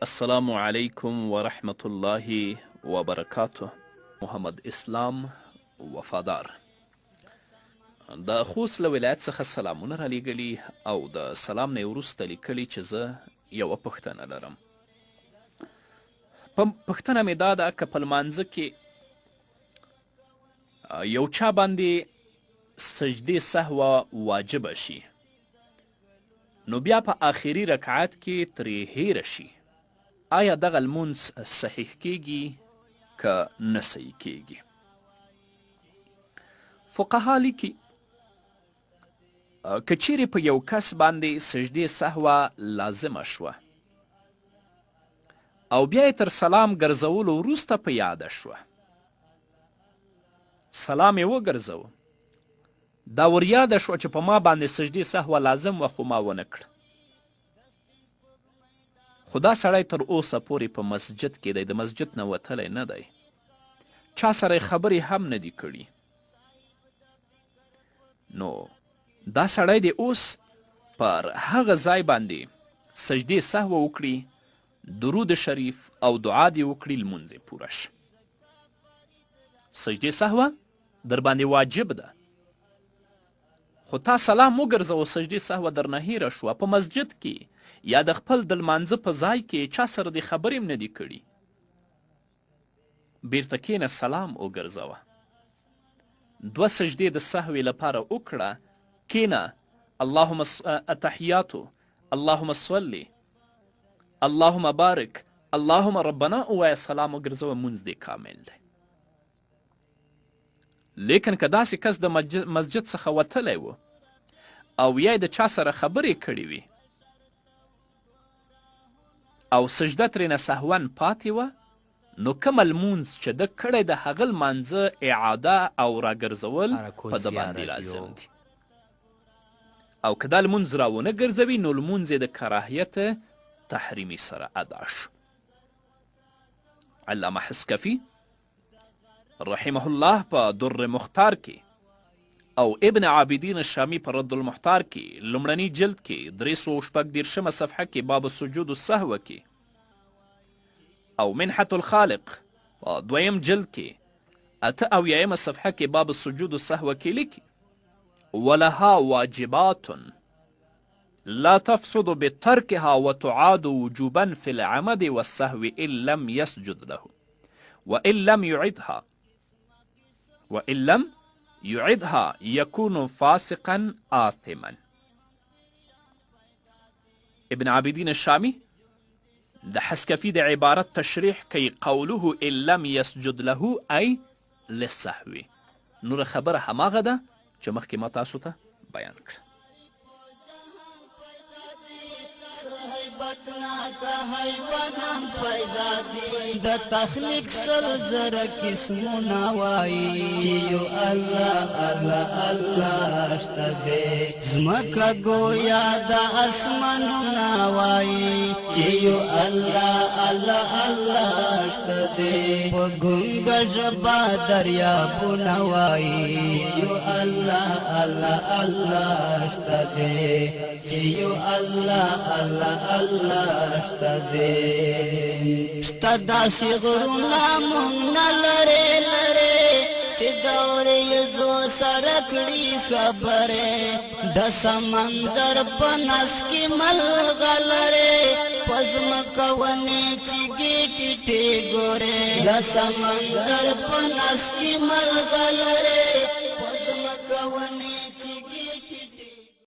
السلام علیکم ورحمت الله وبرکاته. محمد اسلام وفادار د خوست له ولایت څخه سلامونه رالیږلي او د سلام نه وروسته لیکلي چې زه یوه پوښتنه لرم. پوښتنه مې دا ده که په لمانځه کې یو چا باندې سجدې سهوه واجبه شي نو بیا په آخري رکعت کې ترې هیره شي، آیا دغه لمونځ صحیح کیږي که نه صحیح کیږي؟ فقها لیکي که چیرې په یو کس باندې سجدې سهوه لازمه شوه او بیا یې تر سلام ګرځولو وروسته په یاده شوه، سلام یې وګرځوه، دا وریاده شوه چې په ما باندې سجدې سهوه لازم وه خو ما ونه کړه، خو دا سړی تر اوسه پورې په مسجد کې دی، د مسجد نه وتلی نه دی، چا سره یې خبرې هم نه دي کړي، نو دا سړی دی اوس پر هغه ځای باندې سجدې سهوه وکړي، درود شریف او دعا دې وکړي، لمونځ یې پوره شه. سجدې سهوه در باندې واجب ده، خو تا سلام وګرځوه، سجدې سهوه درنه هیره شوه، په مسجد کې یا د خپل د لمانځه په ځای کې چا سره دې خبرې هم نه دي کړي، بیرته کښېنه سلام وګرځوه، دوه سجدې د سهوې لپاره وکړه، کښېنه اللهم اتحیاتو، اللهم صلی، اللهم بارک، اللهم ربنا ووایه، سلام وګرځوه، مونځ دې کامل دی. لیکن که داسې کس د مسجد څخه وتلی و او یا د چا سره خبرې کړې وي او سجده ترېنه سهون پاتې وه، نو کومه لمونځ چې ده کړی د هغه لمانځه اعاده او راګرځول په ده باندې لازم دي، او که دا لمونځ راونه ګرځوي نو لمونځ یې د کراهیت تحریمي سره ادا شو. علامه حسکفي رحمه الله په در مختار کې او ابن عابدین الشامی په رد المحتار کې لومړني جلد کې 346 صفحه کې باب السجود السهوه کې او منحة الخالق په دویم جلد کې 88 صفحه کې باب السجود السهوه کې لیکي ولها واجبات لا تفسد بتركها وتعاد وجوبا في العمد والسهو إن لم يسجد له وإن لم يعدها يكون فاسقا آثما. ابن عابدين الشامي د حسکفي د عبارت تشریح کوي، قوله ان لم يسجد له ای للسهو، نور خبره هماغه ده چې مخکې ما تاسو ته بیان کړه. حیوانان پیدا دی د تخلیق سر زره قسمونه وایي چې یو الله الله الله شته دی، ځمکه ګویا د اسمانونه وایي چې یو الله الله الله شته دی، په ګونګه ژبه دریابونه وایي یو الله الله الله شته دی، چې یو الله الله الله شته دی. شته داسې غرونه مونږ نه لرې لرې چې دورې یې زو سره کړي خبرې، د سمندر په نس کې ملغلرې، په ځمکه ونې چې ګېټې ګورې، د سمندر په نس کې ملغلرې، په ځمکه ونې